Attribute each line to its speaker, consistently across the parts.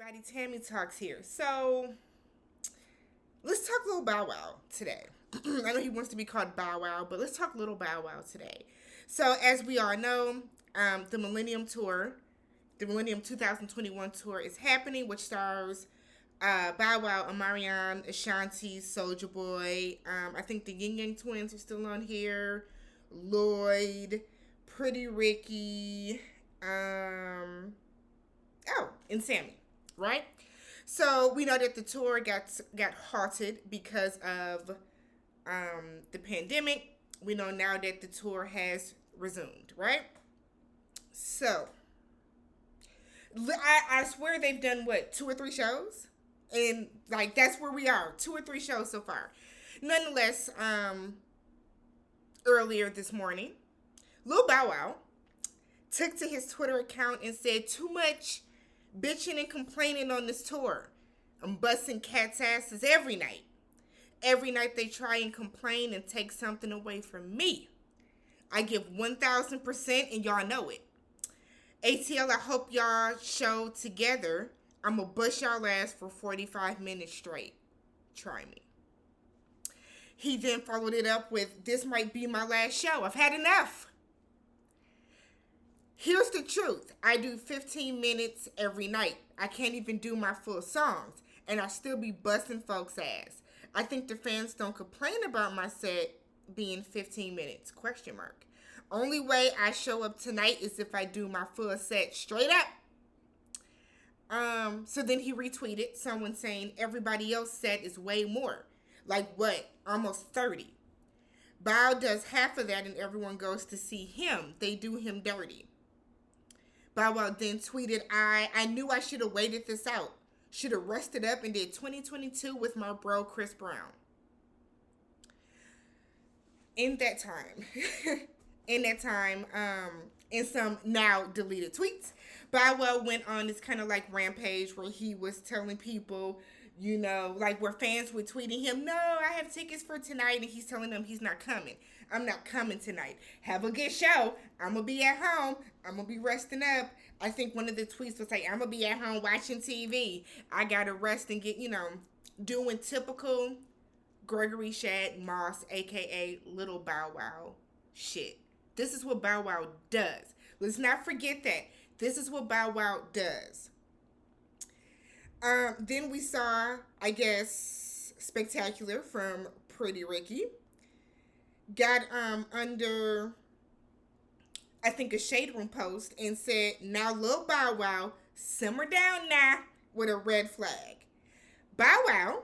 Speaker 1: everybody, Tammy Talks here. So, let's talk Little Bow Wow today. I know he wants to be called Bow Wow, but let's talk Little Bow Wow today. So, as we all know, the Millennium Tour, the Millennium 2021 Tour is happening, which stars Bow Wow, Amarion, Ashanti, Soldier Boy. I think the Yin Yang Twins are still on here. Lloyd, Pretty Ricky, and Sammy, right? So we know that the tour got halted because of the pandemic. We know now that the tour has resumed, right? So I swear they've done what, 2 or 3 shows, and like that's where we are, 2 or 3 shows so far. Nonetheless, earlier this morning, Lil Bow Wow took to his Twitter account and said, "Too much bitching and complaining on this tour. I'm busting cats' asses every night. Every night they try and complain and take something away from me. I give 1,000% and y'all know it. ATL, I hope y'all show together. I'm going to bust y'all ass for 45 minutes straight. Try me." He then followed it up with, "This might be my last show. I've had enough. Here's the truth. I do 15 minutes every night. I can't even do my full songs, and I still be busting folks' ass. I think the fans don't complain about my set being 15 minutes, question mark. Only way I show up tonight is if I do my full set straight up." So then he retweeted someone saying everybody else set is way more. Like what? Almost 30. Bow does half of that and everyone goes to see him. They do him dirty. Bow Wow then tweeted, I knew I should have waited this out. Should have rested up and did 2022 with my bro Chris Brown. In that time, in some now deleted tweets, Bow Wow went on this kind of like rampage where he was telling people, like where fans were tweeting him, "No, I have tickets for tonight," and he's telling them he's not coming. "I'm not coming tonight. Have a good show. I'm going to be at home. I'm going to be resting up." I think one of the tweets was like, "I'm going to be at home watching TV. I got to rest and get, doing typical Gregory Shad Moss, a.k.a. Little Bow Wow shit. This is what Bow Wow does. Let's not forget that. This is what Bow Wow does. Then we saw, I guess, Spectacular from Pretty Ricky. Got under, I think, a Shade Room post and said, "Now Lil Bow Wow, simmer down now," with a red flag. Bow Wow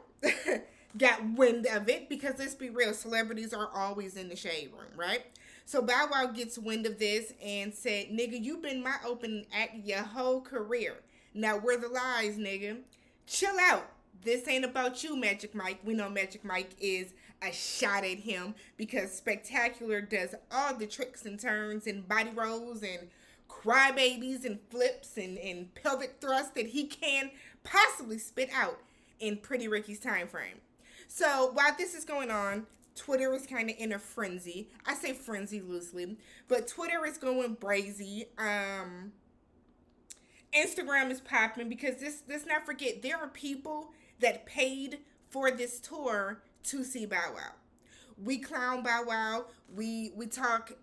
Speaker 1: got wind of it because, let's be real, celebrities are always in the Shade Room, right? So Bow Wow gets wind of this and said, "Nigga, you been my opening act your whole career. Now where the lies, nigga? Chill out. This ain't about you, Magic Mike." We know Magic Mike is a shot at him because Spectacular does all the tricks and turns and body rolls and crybabies and flips and pelvic thrusts that he can possibly spit out in Pretty Ricky's time frame. So while this is going on, Twitter is kind of in a frenzy. I say frenzy loosely, but Twitter is going brazy. Instagram is popping because let's not forget, there are people that paid for this tour to see Bow Wow. We clown Bow Wow. We talk,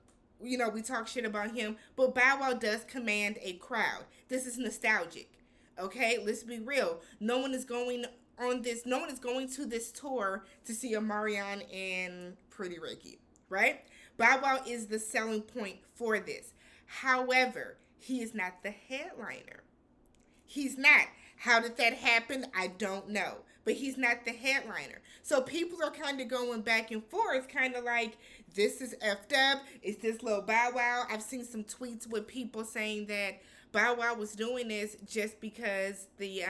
Speaker 1: we talk shit about him, but Bow Wow does command a crowd. This is nostalgic. Okay, let's be real. No one is going to this tour to see Amarion and Pretty Ricky, right? Bow Wow is the selling point for this. However, he is not the headliner. He's not. How did that happen? I don't know. But he's not the headliner. So people are kind of going back and forth, kind of like, this is effed up. Is this Lil Bow Wow? I've seen some tweets with people saying that Bow Wow was doing this just because the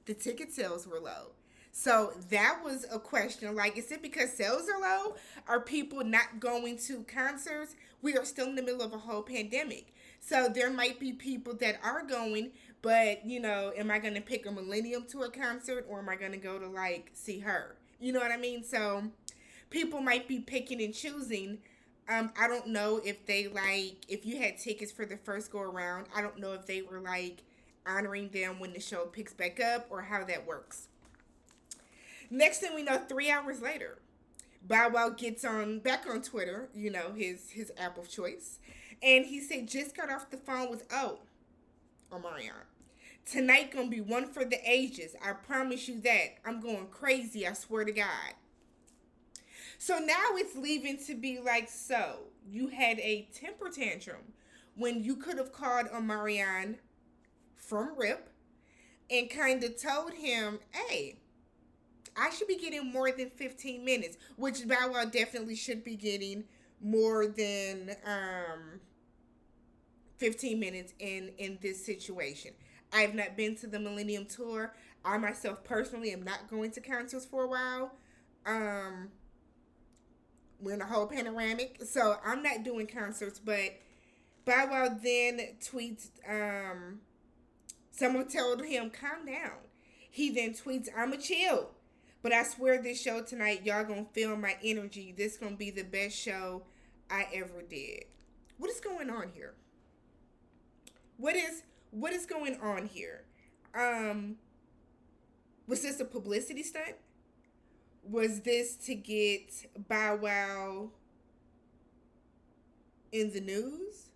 Speaker 1: ticket sales were low. So that was a question. Like, is it because sales are low? Are people not going to concerts? We are still in the middle of a whole pandemic. So there might be people that are going, but, am I going to pick a Millennium to a concert or am I going to go to, like, see her? You know what I mean? So people might be picking and choosing. I don't know if they, like, if you had tickets for the first go around, I don't know if they were, like, honoring them when the show picks back up, or how that works. Next thing we know, 3 hours later, Bow Wow gets on back on Twitter, his app of choice, and he said just got off the phone with Omarion. Tonight gonna be one for the ages. I promise you that. I'm going crazy, I swear to God. So now it's leaving to be like, so you had a temper tantrum when you could have called Omarion from Rip and kind of told him, hey, I should be getting more than 15 minutes, which Bow Wow definitely should be getting more than 15 minutes in this situation. I have not been to the Millennium Tour. I myself personally am not going to concerts for a while. We're in a whole panoramic, so I'm not doing concerts. But Bow Wow then tweets, someone told him, calm down. He then tweets, I'ma chill. But I swear this show tonight, y'all gonna feel my energy. This gonna be the best show I ever did. What is going on here? What is going on here? Was this a publicity stunt? Was this to get Bow Wow in the news?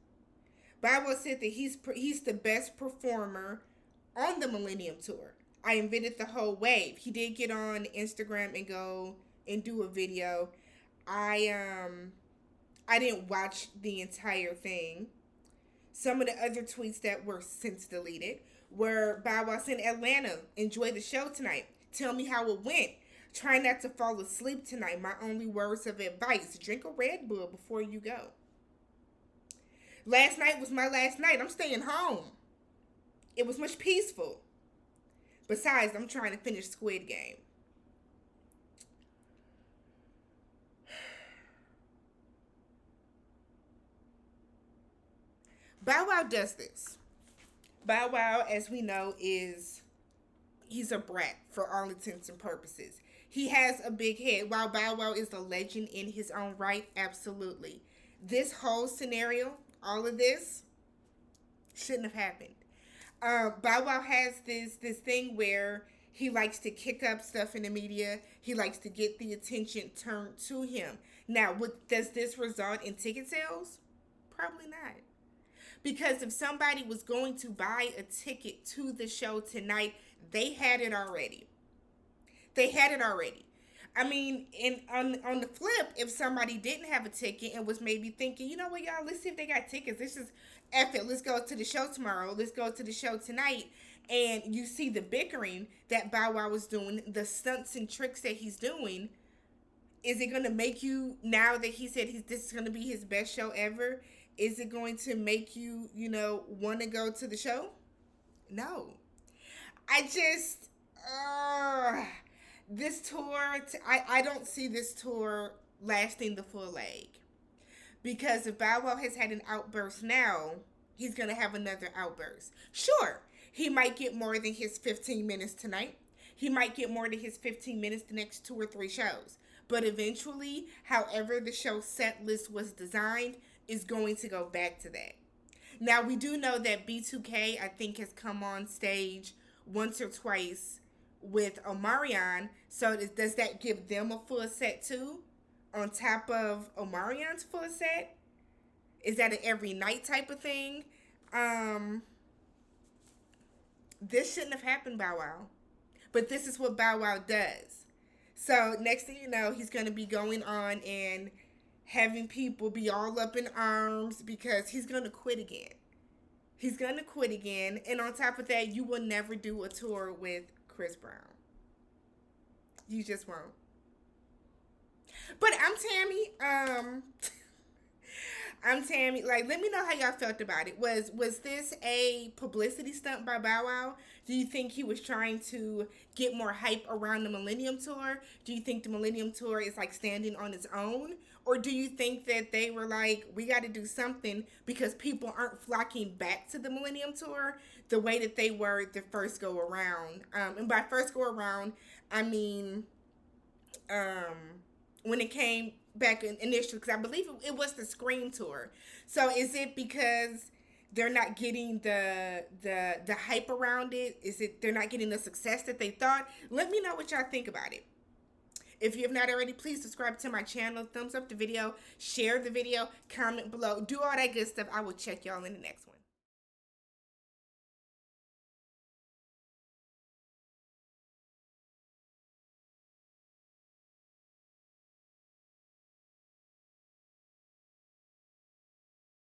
Speaker 1: Bow Wow said that he's the best performer on the Millennium Tour. I invented the whole wave. He did get on Instagram and go and do a video. I didn't watch the entire thing. Some of the other tweets that were since deleted were Bow Wow saying, Atlanta, enjoy the show tonight. Tell me how it went. Try not to fall asleep tonight. My only words of advice, drink a Red Bull before you go. Last night was my last night. I'm staying home. It was much peaceful. Besides, I'm trying to finish Squid Game. Bow Wow does this. Bow Wow, as we know, he's a brat for all intents and purposes. He has a big head. While Bow Wow is a legend in his own right, absolutely. This whole scenario, all of this, shouldn't have happened. Bow Wow has this thing where he likes to kick up stuff in the media. He likes to get the attention turned to him. Now, does this result in ticket sales? Probably not. Because if somebody was going to buy a ticket to the show tonight, they had it already. They had it already. I mean, on the flip, if somebody didn't have a ticket and was maybe thinking, you know what, y'all, let's see if they got tickets. This is F it. Let's go to the show tomorrow. Let's go to the show tonight. And you see the bickering that Bow Wow was doing, the stunts and tricks that he's doing. Is it going to make you, now that he said this is going to be his best show ever, is it going to make you, want to go to the show? No. I just, this tour, I don't see this tour lasting the full leg. Because if Bow Wow has had an outburst now, he's going to have another outburst. Sure, he might get more than his 15 minutes tonight. He might get more than his 15 minutes the next 2 or 3 shows. But eventually, however the show set list was designed, is going to go back to that. Now, we do know that B2K, I think, has come on stage once or twice with Omarion. So does that give them a full set too? On top of Omarion's full set? Is that an every night type of thing? This shouldn't have happened, Bow Wow. But this is what Bow Wow does. So next thing you know, he's going to be going on and having people be all up in arms because he's going to quit again. He's going to quit again. And on top of that, you will never do a tour with Chris Brown. You just won't. But I'm Tammy. I'm Tammy. Like, let me know how y'all felt about it. Was this a publicity stunt by Bow Wow? Do you think he was trying to get more hype around the Millennium Tour? Do you think the Millennium Tour is like standing on its own? Or do you think that they were like, we got to do something because people aren't flocking back to the Millennium Tour the way that they were the first go around? And by first go around, I mean when it came back initially, because I believe it was the Scream Tour. So is it because they're not getting the hype around it? Is it they're not getting the success that they thought? Let me know what y'all think about it. If you have not already, please subscribe to my channel, thumbs up the video, share the video, comment below, do all that good stuff. I will check y'all in the next one.